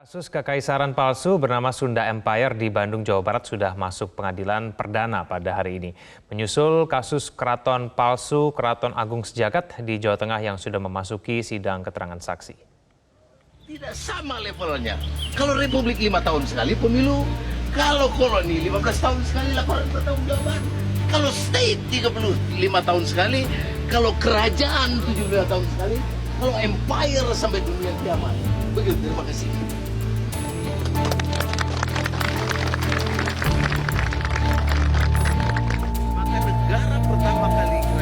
Kasus kekaisaran palsu bernama Sunda Empire di Bandung, Jawa Barat sudah masuk pengadilan perdana pada hari ini. Menyusul kasus keraton palsu Keraton Agung Sejagat di Jawa Tengah yang sudah memasuki sidang keterangan saksi. Tidak sama levelnya. Kalau Republik 5 tahun sekali pemilu, kalau koloni 15 tahun sekali laporan pertanggungjawaban, kalau state 35 tahun sekali, kalau kerajaan 17 tahun sekali, kalau empire sampai dunia kiamat. Begitu, terima kasih.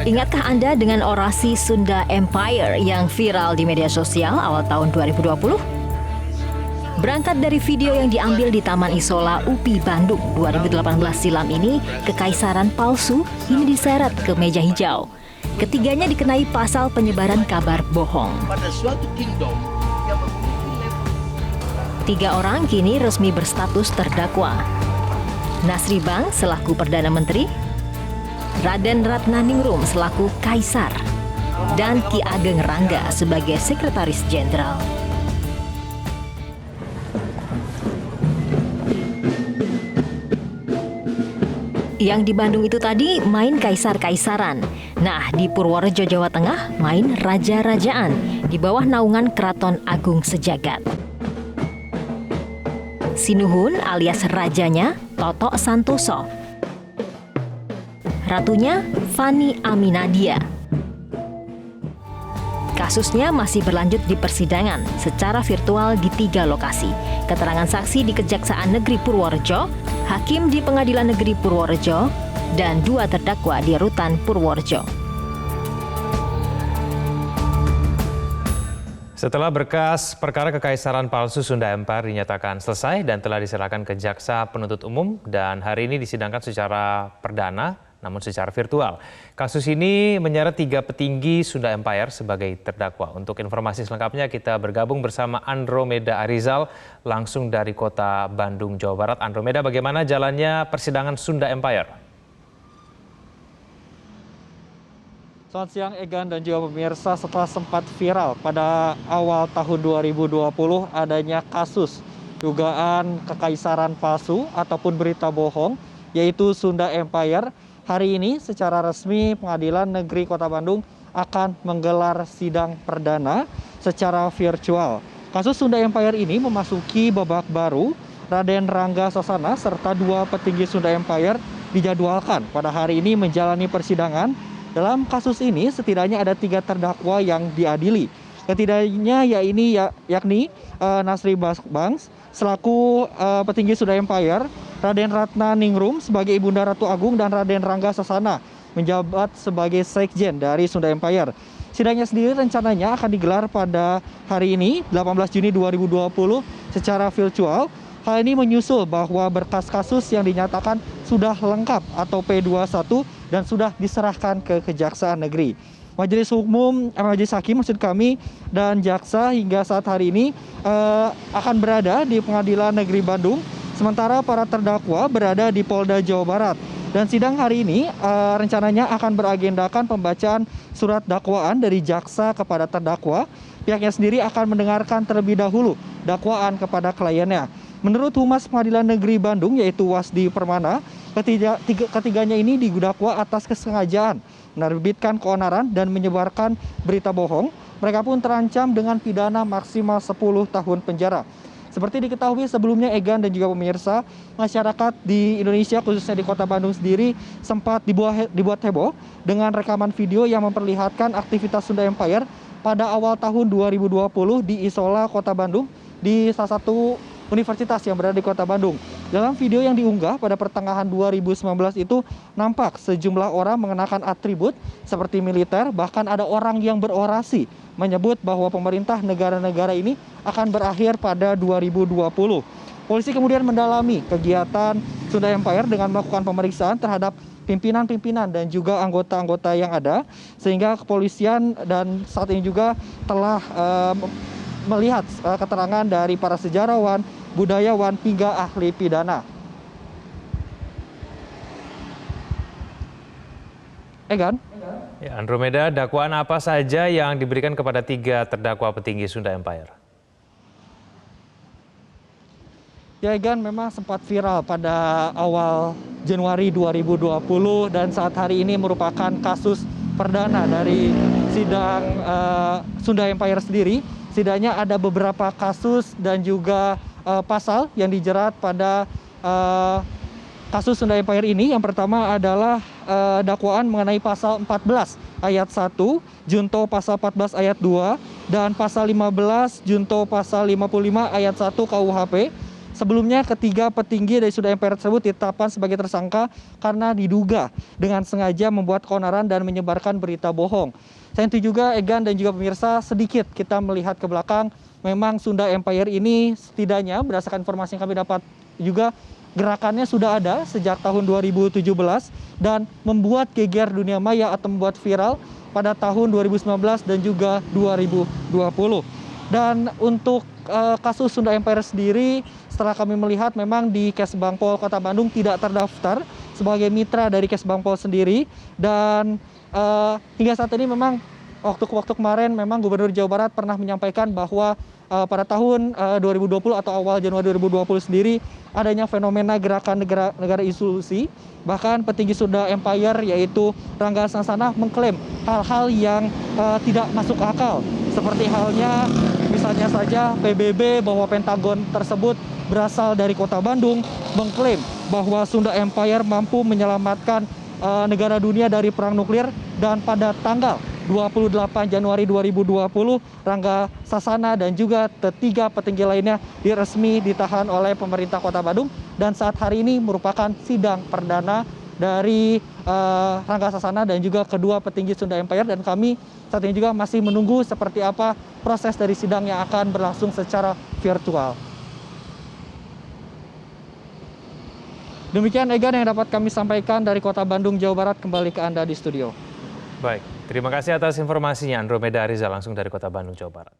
Ingatkah Anda dengan orasi Sunda Empire yang viral di media sosial awal tahun 2020? Berangkat dari video yang diambil di Taman Isola UPI Bandung 2018 silam ini, kekaisaran palsu ini diseret ke meja hijau. Ketiganya dikenai pasal penyebaran kabar bohong. Pada suatu kingdom yang memiliki level. 3 orang kini resmi berstatus terdakwa. Nasri Bang selaku Perdana Menteri, Raden Ratnaningrum selaku Kaisar, dan Ki Ageng Rangga sebagai Sekretaris Jenderal. Yang di Bandung itu tadi main kaisar-kaisaran. Nah, di Purworejo, Jawa Tengah main raja-rajaan di bawah naungan Keraton Agung Sejagat. Sinuhun alias rajanya Toto Santoso. Ratunya Fani Aminadia. Kasusnya masih berlanjut di persidangan secara virtual di 3 lokasi. Keterangan saksi di Kejaksaan Negeri Purworejo, hakim di Pengadilan Negeri Purworejo, dan 2 terdakwa di Rutan Purworejo. Setelah berkas perkara kekaisaran palsu Sunda Empire dinyatakan selesai dan telah diserahkan ke Jaksa Penuntut Umum dan hari ini disidangkan secara perdana namun secara virtual. Kasus ini menyeret 3 petinggi Sunda Empire sebagai terdakwa. Untuk informasi selengkapnya kita bergabung bersama Andromeda Arizal langsung dari kota Bandung, Jawa Barat. Andromeda, bagaimana jalannya persidangan Sunda Empire? Selamat siang Egan dan juga pemirsa. Setelah sempat viral pada awal tahun 2020 adanya kasus dugaan kekaisaran palsu ataupun berita bohong yaitu Sunda Empire. Hari ini secara resmi Pengadilan Negeri Kota Bandung akan menggelar sidang perdana secara virtual. Kasus Sunda Empire ini memasuki babak baru. Raden Rangga Sasana serta 2 petinggi Sunda Empire dijadwalkan pada hari ini menjalani persidangan. Dalam kasus ini setidaknya ada 3 terdakwa yang diadili. Ketiganya yakni Nasri Bang selaku petinggi Sunda Empire, Raden Ratnaningrum sebagai Ibunda Ratu Agung, dan Raden Rangga Sasana menjabat sebagai Sekjen dari Sunda Empire. Sidangnya sendiri rencananya akan digelar pada hari ini, 18 Juni 2020 secara virtual. Hal ini menyusul bahwa berkas kasus yang dinyatakan sudah lengkap atau P21 dan sudah diserahkan ke Kejaksaan Negeri. Majelis Hakim maksud kami dan jaksa hingga saat hari ini akan berada di Pengadilan Negeri Bandung, sementara para terdakwa berada di Polda Jawa Barat. Dan sidang hari ini rencananya akan beragendakan pembacaan surat dakwaan dari jaksa kepada terdakwa. Pihaknya sendiri akan mendengarkan terlebih dahulu dakwaan kepada kliennya. Menurut Humas Pengadilan Negeri Bandung yaitu Wasdi Permana, ketiganya ini didakwa atas kesengajaan menerbitkan keonaran dan menyebarkan berita bohong. Mereka pun terancam dengan pidana maksimal 10 tahun penjara. Seperti diketahui sebelumnya Egan dan juga pemirsa, masyarakat di Indonesia khususnya di Kota Bandung sendiri sempat dibuat heboh dengan rekaman video yang memperlihatkan aktivitas Sunda Empire pada awal tahun 2020 di Isola Kota Bandung di salah satu universitas yang berada di Kota Bandung. Dalam video yang diunggah pada pertengahan 2019 itu nampak sejumlah orang mengenakan atribut seperti militer, bahkan ada orang yang berorasi menyebut bahwa pemerintah negara-negara ini akan berakhir pada 2020. Polisi kemudian mendalami kegiatan Sunda Empire dengan melakukan pemeriksaan terhadap pimpinan-pimpinan dan juga anggota-anggota yang ada, sehingga kepolisian dan saat ini juga telah melihat keterangan dari para sejarawan, budayawan, hingga ahli pidana. Egan? Ya, Andromeda, dakwaan apa saja yang diberikan kepada 3 terdakwa petinggi Sunda Empire? Ya Egan, memang sempat viral pada awal Januari 2020 dan saat hari ini merupakan kasus perdana dari sidang Sunda Empire sendiri. Setidaknya ada beberapa kasus dan juga pasal yang dijerat pada kasus Sunda Empire ini. Yang pertama adalah dakwaan mengenai pasal 14 ayat 1, junto pasal 14 ayat 2, dan pasal 15 junto pasal 55 ayat 1 KUHP. Sebelumnya ketiga petinggi dari Sunda Empire tersebut ditetapkan sebagai tersangka karena diduga dengan sengaja membuat keonaran dan menyebarkan berita bohong. Selain itu juga Egan dan juga pemirsa, sedikit kita melihat ke belakang, memang Sunda Empire ini setidaknya berdasarkan informasi yang kami dapat juga gerakannya sudah ada sejak tahun 2017 dan membuat geger dunia maya atau membuat viral pada tahun 2019 dan juga 2020. Dan untuk kasus Sunda Empire sendiri, setelah kami melihat memang di Kesbangpol Kota Bandung tidak terdaftar sebagai mitra dari Kesbangpol sendiri. Dan hingga saat ini memang waktu kemarin memang Gubernur Jawa Barat pernah menyampaikan bahwa pada tahun 2020 atau awal Januari 2020 sendiri adanya fenomena gerakan negara inklusi. Bahkan petinggi Sunda Empire yaitu Rangga Sasana mengklaim hal-hal yang tidak masuk akal. Seperti halnya misalnya saja PBB bahwa Pentagon tersebut berasal dari Kota Bandung, mengklaim bahwa Sunda Empire mampu menyelamatkan negara dunia dari perang nuklir. Dan pada tanggal 28 Januari 2020, Rangga Sasana dan juga ketiga petinggi lainnya resmi ditahan oleh pemerintah Kota Bandung. Dan saat hari ini merupakan sidang perdana dari Rangga Sasana dan juga kedua petinggi Sunda Empire. Dan kami saat ini juga masih menunggu seperti apa proses dari sidang yang akan berlangsung secara virtual. Demikian Egan yang dapat kami sampaikan dari Kota Bandung, Jawa Barat. Kembali ke Anda di studio. Baik, terima kasih atas informasinya Andromeda Ariza langsung dari Kota Bandung, Jawa Barat.